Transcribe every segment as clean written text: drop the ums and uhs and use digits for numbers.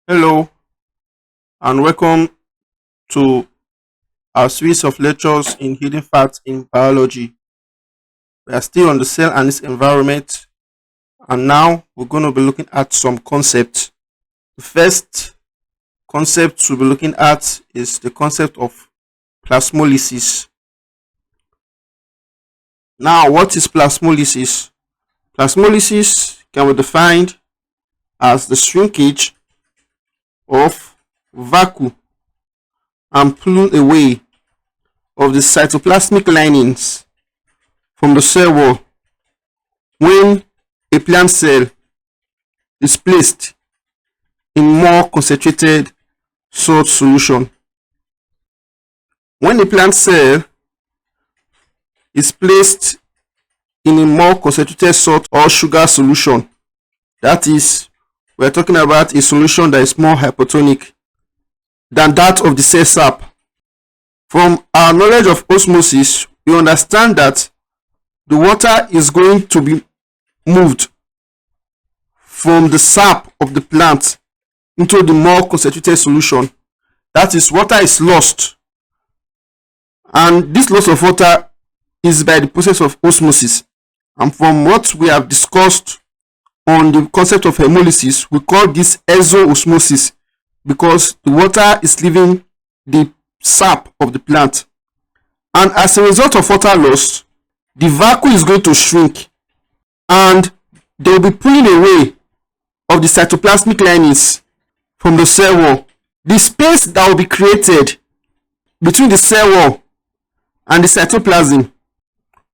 Hello and welcome to our series of lectures in hidden facts in biology. We are still on the cell and its environment, and now we're going to be looking at some concepts. The first concept we'll be looking at is the concept of plasmolysis. Now, what is plasmolysis? Plasmolysis can be defined as the shrinkage of vacuum and pulling away of the cytoplasmic linings from the cell wall when a plant cell is placed in more concentrated salt solution. When a plant cell is placed in a more concentrated salt or sugar solution, that is, we are talking about a solution that is more hypotonic than that of the cell sap. From our knowledge of osmosis, we understand that the water is going to be moved from the sap of the plant into the more concentrated solution. That is, water is lost, and this loss of water is by the process of osmosis. And from what we have discussed on the concept of hemolysis, we call this exoosmosis because the water is leaving the sap of the plant, and as a result of water loss, the vacuum is going to shrink and they will be pulling away of the cytoplasmic linings from the cell wall. The space that will be created between the cell wall and the cytoplasm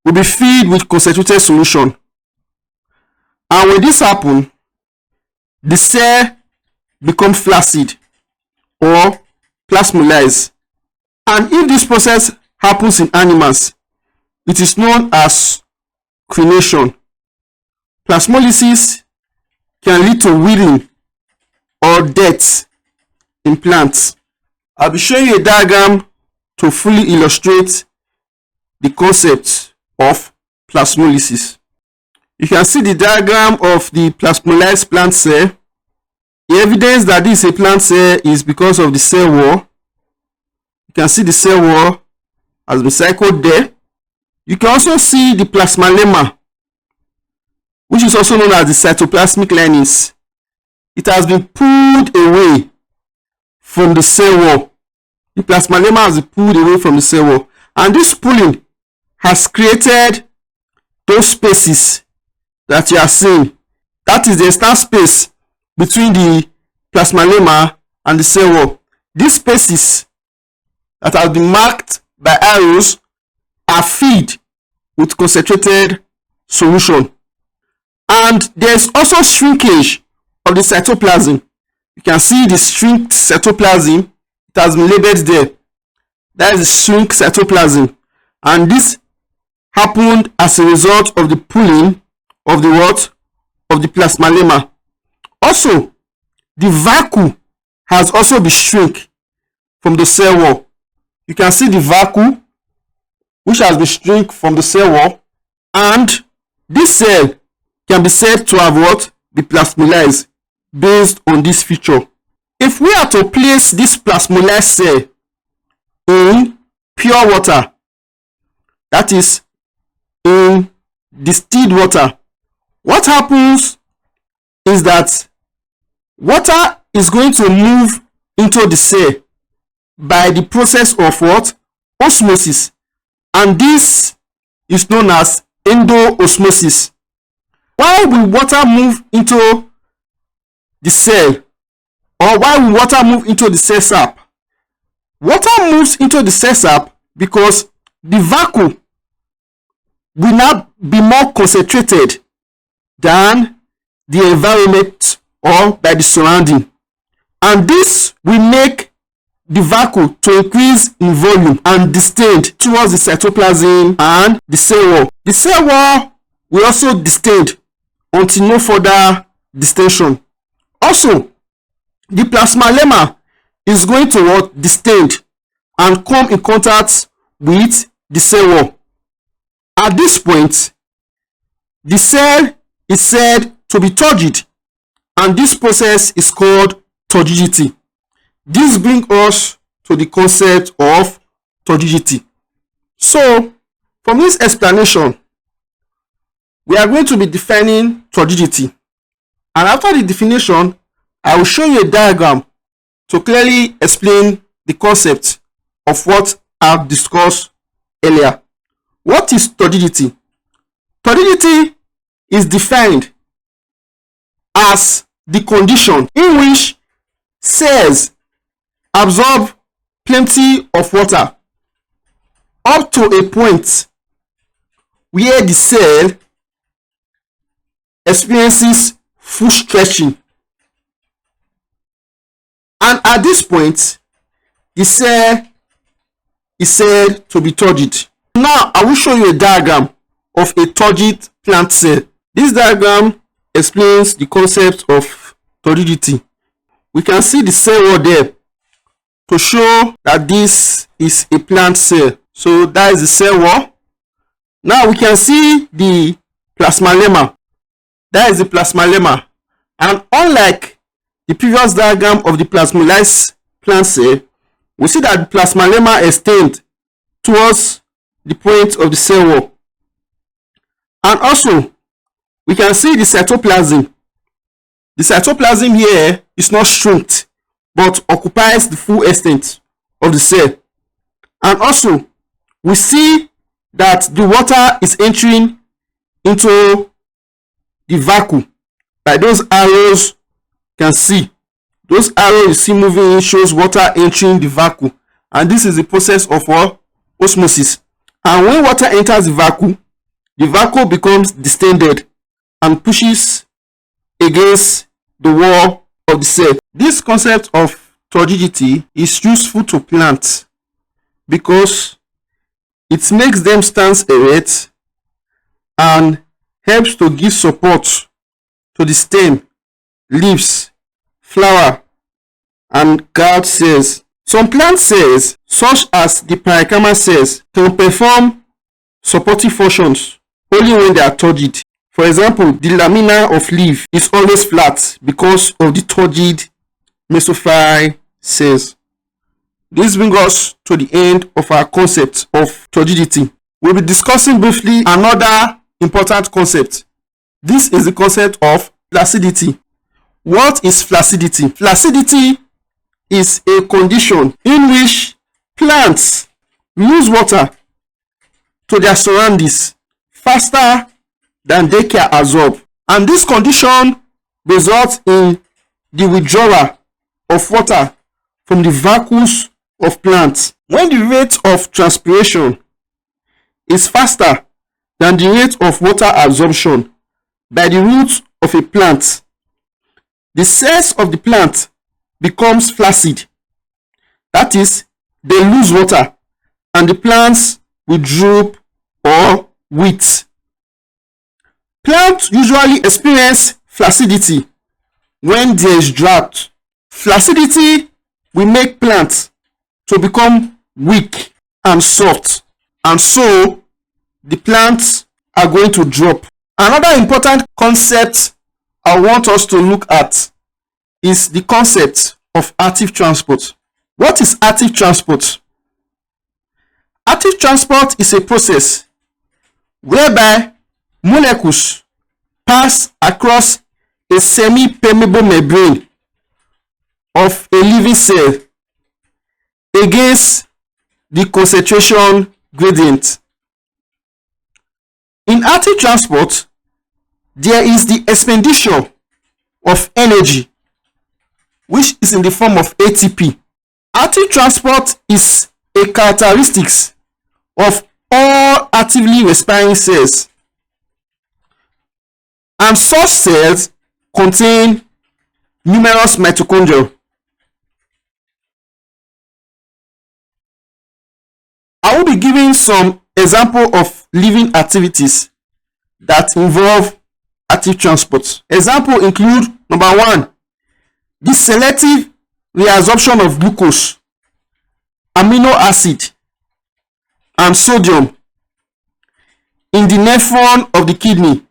will be filled with concentrated solution. And when this happens, the cell becomes flaccid or plasmolyzed. And if this process happens in animals, it is known as crenation. Plasmolysis can lead to withering or death in plants. I'll be showing you a diagram to fully illustrate the concept of plasmolysis. You can see the diagram of the plasmolyzed plant cell. The evidence that this is a plant cell is because of the cell wall. You can see the cell wall has been circled there. You can also see the plasmalemma, which is also known as the cytoplasmic linings. It has been pulled away from the cell wall. The plasmalemma has been pulled away from the cell wall, and this pulling has created those spaces that you are seeing. That is the extra space between the plasmalemma and the cell wall. These spaces that have been marked by arrows are filled with concentrated solution. And there is also shrinkage of the cytoplasm. You can see the shrink cytoplasm. It has been labeled there. That is the shrink cytoplasm. And this happened as a result of the pulling of the what? Of the plasmalemma. Also, the vacuum has also been shrink from the cell wall. You can see the vacuum which has been shrink from the cell wall, and this cell can be said to have what? Be plasmolyzed based on this feature. If we are to place this plasmolyzed cell in pure water, that is in distilled water, what happens is that water is going to move into the cell by the process of what? Osmosis. And this is known as endoosmosis. Why will water move into the cell, or why will water move into the cell sap? Water moves into the cell sap because the vacuum will now be more concentrated than the environment or by the surrounding, and this will make the vacuum to increase in volume and distend towards the cytoplasm and the cell wall. The cell wall will also distend until no further distension. Also, the plasmalemma is going to what? Distend and come in contact with the cell wall. At this point, the cell is said to be turgid, and this process is called turgidity. This brings us to the concept of turgidity. So, from this explanation, we are going to be defining turgidity. And after the definition, I will show you a diagram to clearly explain the concept of what I've discussed earlier. What is turgidity? Turgidity is defined as the condition in which cells absorb plenty of water up to a point where the cell experiences full stretching, and at this point the cell is said to be turgid. Now I will show you a diagram of a turgid plant cell. This diagram explains the concept of turgidity. We can see the cell wall there to show that this is a plant cell. So that is the cell wall. Now we can see the plasmalemma. That is the plasmalemma. And unlike the previous diagram of the plasmolysis plant cell, we see that the plasmalemma extends towards the point of the cell wall. And also, we can see the cytoplasm. The cytoplasm here is not shrunk, but occupies the full extent of the cell. And also, we see that the water is entering into the vacuum. By those arrows, you can see those arrows you see moving shows water entering the vacuum, and this is the process of osmosis. And when water enters the vacuum becomes distended and pushes against the wall of the cell. This concept of turgidity is useful to plants because it makes them stand erect and helps to give support to the stem, leaves, flower, and gourd cells. Some plant cells, such as the parenchyma cells, can perform supportive functions only when they are turgid. For example, the lamina of leaf is always flat because of the turgid mesophyll cells. This brings us to the end of our concept of turgidity. We'll be discussing briefly another important concept. This is the concept of flaccidity. What is flaccidity? Flaccidity is a condition in which plants lose water to their surroundings faster than they can absorb, and this condition results in the withdrawal of water from the vacuoles of plants. When the rate of transpiration is faster than the rate of water absorption by the roots of a plant, the cells of the plant becomes flaccid. That is, they lose water and the plants will droop or wilt. Plants usually experience flaccidity when there is drought. Flaccidity will make plants to become weak and soft, and so the plants are going to drop. Another important concept I want us to look at is the concept of active transport. What is active transport? Active transport is a process whereby molecules pass across a semi-permeable membrane of a living cell against the concentration gradient. In active transport, there is the expenditure of energy, which is in the form of ATP. Active transport is a characteristic of all actively respiring cells, and such cells contain numerous mitochondria. I will be giving some example of living activities that involve active transport. Example include: number 1, the selective reabsorption of glucose, amino acid, and sodium in the nephron of the kidney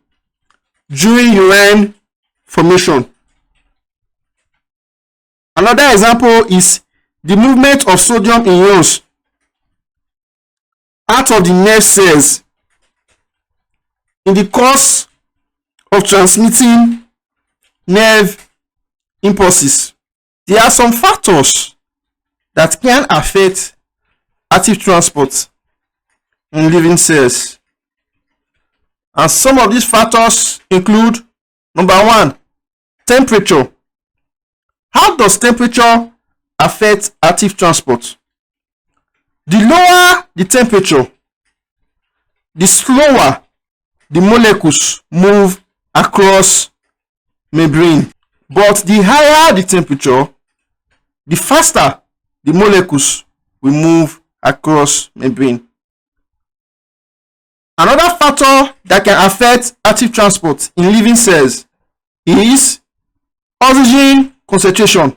during urine formation. Another example is the movement of sodium ions out of the nerve cells in the course of transmitting nerve impulses. There are some factors that can affect active transport in living cells, and some of these factors include: number one, temperature. How does temperature affect active transport? The lower the temperature, the slower the molecules move across membrane. But the higher the temperature, the faster the molecules will move across membrane. Another factor that can affect active transport in living cells is oxygen concentration,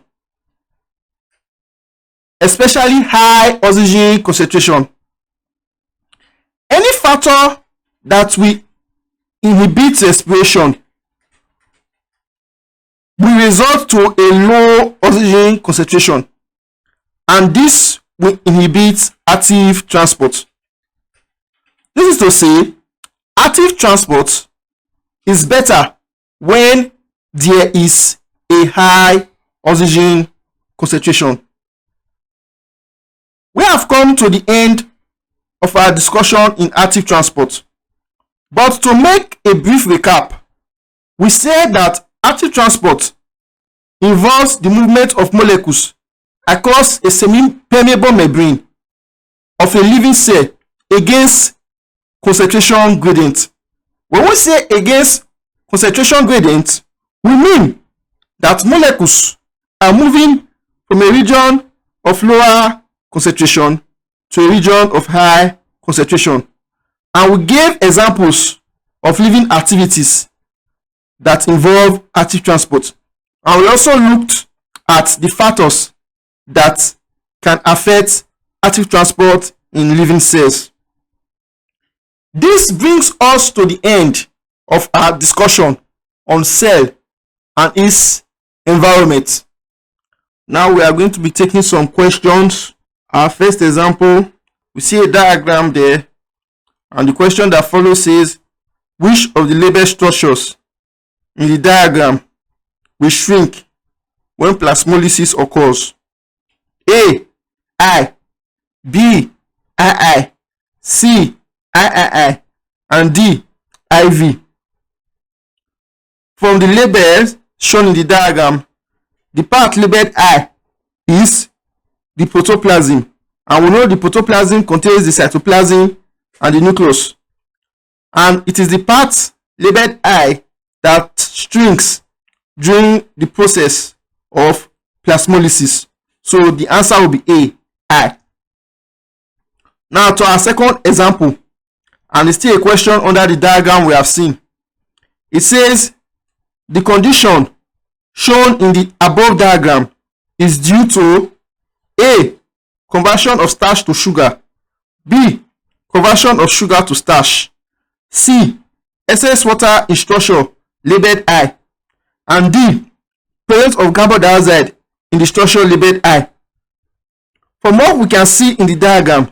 especially high oxygen concentration. Any factor that will inhibit respiration will result to a low oxygen concentration, and this will inhibit active transport. This is to say, active transport is better when there is a high oxygen concentration. We have come to the end of our discussion in active transport. But to make a brief recap, we said that active transport involves the movement of molecules across a semi-permeable membrane of a living cell against concentration gradient. When we say against concentration gradient, we mean that molecules are moving from a region of lower concentration to a region of high concentration. And we gave examples of living activities that involve active transport. And we also looked at the factors that can affect active transport in living cells. This brings us to the end of our discussion on cell and its environment. Now we are going to be taking some questions. Our first example, we see a diagram there, and the question that follows says, which of the labeled structures in the diagram will shrink when plasmolysis occurs? A, I, B, II, C, III, and D, IV. From the labels shown in the diagram, the part labeled I is the protoplasm, and we know the protoplasm contains the cytoplasm and the nucleus, and it is the part labeled I that shrinks during the process of plasmolysis. So the answer will be A, I. Now to our second example, and it's still a question under the diagram we have seen. It says the condition shown in the above diagram is due to A, conversion of starch to sugar, B, conversion of sugar to starch, C, excess water in structure labeled I, and D, presence of carbon dioxide in the structure labeled I. From what we can see in the diagram,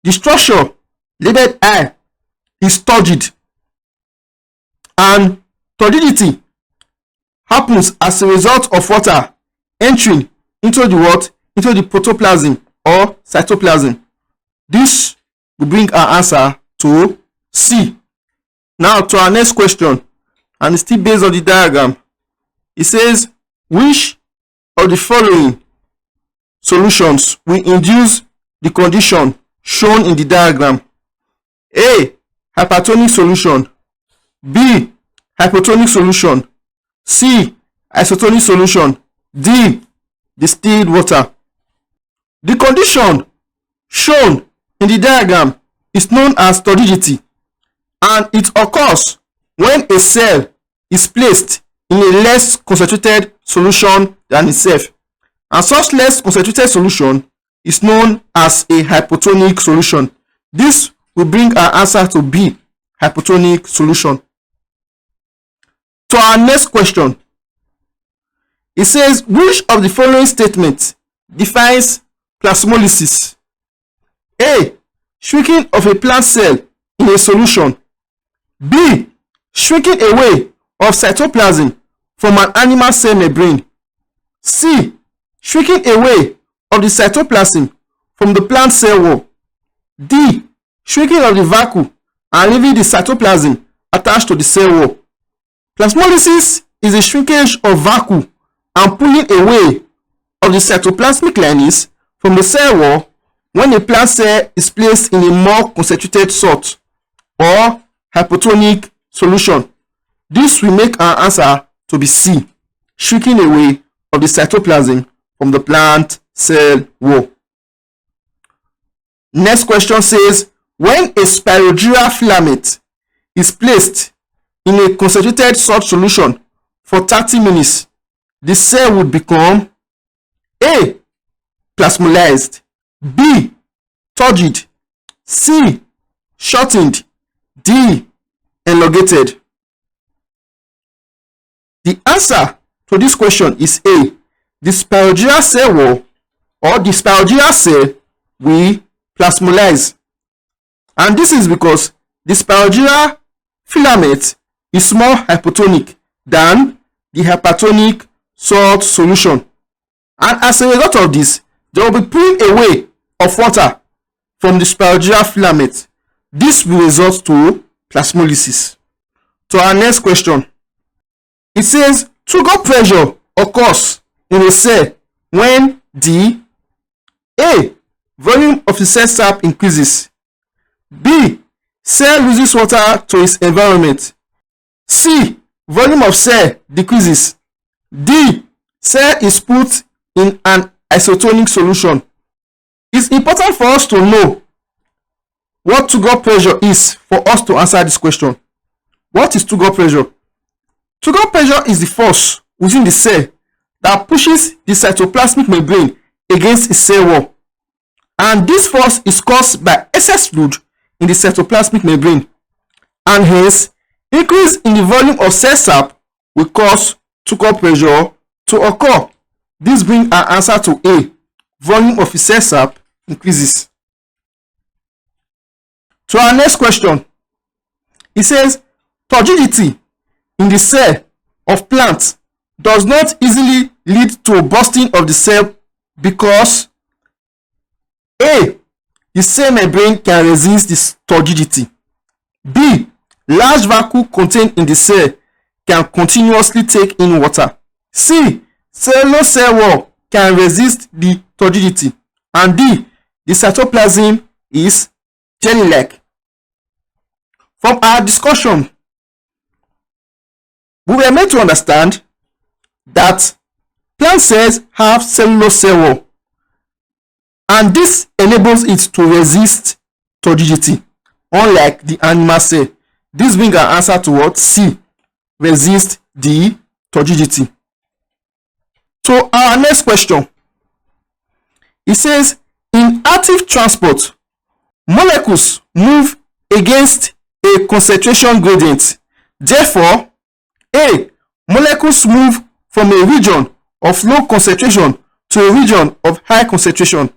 the structure labeled I is turgid, and turgidity happens as a result of water entering into the what? Into the protoplasm or cytoplasm. This will bring our answer to C. Now to our next question, and it's still based on the diagram. It says, which of the following solutions will induce the condition shown in the diagram? A, hypertonic solution, B, hypotonic solution, C, isotonic solution, D, distilled water. The condition shown in the diagram is known as turgidity, and it occurs when a cell is placed in a less concentrated solution than itself, and such less concentrated solution is known as a hypotonic solution. This will bring our answer to B, hypotonic solution. To our next question, It says, which of the following statements defines plasmolysis? A. Shrinking of a plant cell in a solution. B. Shrinking away of cytoplasm from an animal cell membrane. C. Shrinking away of the cytoplasm from the plant cell wall. D. Shrinking of the vacuole and leaving the cytoplasm attached to the cell wall. Plasmolysis is the shrinkage of vacuole and pulling away of the cytoplasmic linings from the cell wall when a plant cell is placed in a more concentrated salt or hypotonic solution. This will make our answer to be C, shrinking away of the cytoplasm from the plant cell wall. Next question says, when a spirogyra filament is placed in a concentrated salt solution for 30 minutes, the cell would become A. Plasmolysed, B. Turgid, C. Shortened, D. Elongated. The answer to this question is A. The spirogyra cell wall or the spirogyra cell will plasmolyze. And this is because the spirogyra filament is more hypotonic than the hypertonic salt solution. And as a result of this, there will be pulling away of water from the spirogyra filament. This will result to plasmolysis. To our next question. It says, Turgor pressure occurs in a cell when the A. Volume of the cell sap increases. B. Cell loses water to its environment. C. Volume of cell decreases. D. Cell is put in an isotonic solution. It's important for us to know what Turgor pressure is for us to answer this question. What is Turgor pressure? Turgor pressure is the force within the cell that pushes the cytoplasmic membrane against its cell wall. And this force is caused by excess fluid in the cytoplasmic membrane. And hence, increase in the volume of cell sap will cause Turgor pressure to occur. This brings our answer to A. Volume of the cell sap increases. To our next question. It says, turgidity in the cell of plants does not easily lead to a bursting of the cell because A. The cell membrane can resist this turgidity. B. Large vacuole contained in the cell can continuously take in water. C. Cellulose cell wall can resist the turgidity. And D. The cytoplasm is jelly-like. From our discussion, we were made to understand that plant cells have cellulose cell wall, and this enables it to resist turgidity, unlike the animal cell. This brings our answer to what? C. Resist the turgidity. So our next question. It says, in active transport, molecules move against a concentration gradient. Therefore, A. Molecules move from a region of low concentration to a region of high concentration.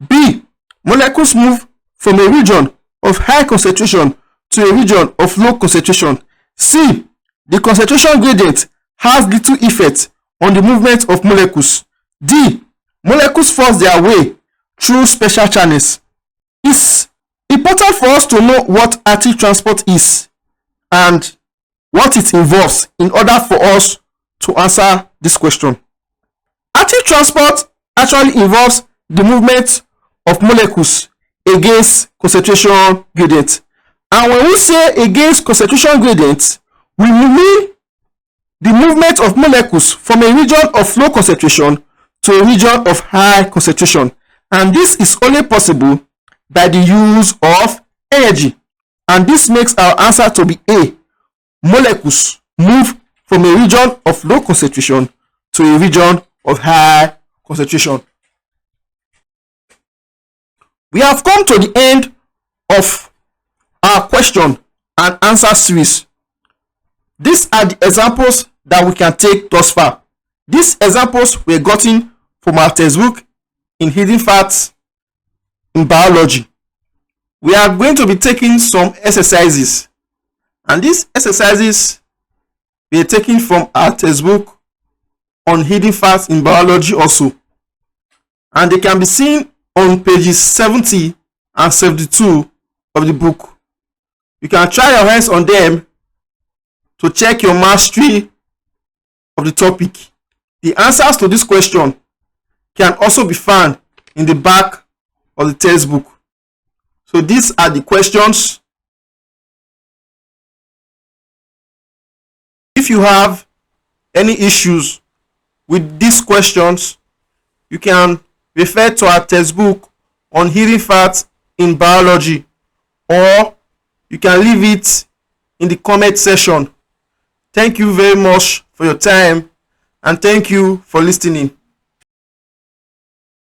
B. Molecules move from a region of high concentration to a region of low concentration. C. The concentration gradient has little effect on the movement of molecules. D. Molecules force their way through special channels. It's important for us to know what active transport is and what it involves in order for us to answer this question. Active transport actually involves the movement of molecules against concentration gradient. And when we say against concentration gradient, we mean the movement of molecules from a region of low concentration to a region of high concentration. And this is only possible by the use of energy. And this makes our answer to be A. Molecules move from a region of low concentration to a region of high concentration. We have come to the end of our question and answer series. These are the examples that we can take thus far. These examples were gotten from our textbook in Hidden Facts in Biology. We are going to be taking some exercises, and these exercises were taken from our textbook on Hidden Facts in Biology also, and they can be seen on pages 70 and 72 of the book. You can try your hands on them to check your mastery of the topic. The answers to this question can also be found in the back of the textbook. So these are the questions. If you have any issues with these questions, you can refer to our textbook on Hidden Facts in Biology, or you can leave it in the comment section. Thank you very much for your time, and thank you for listening.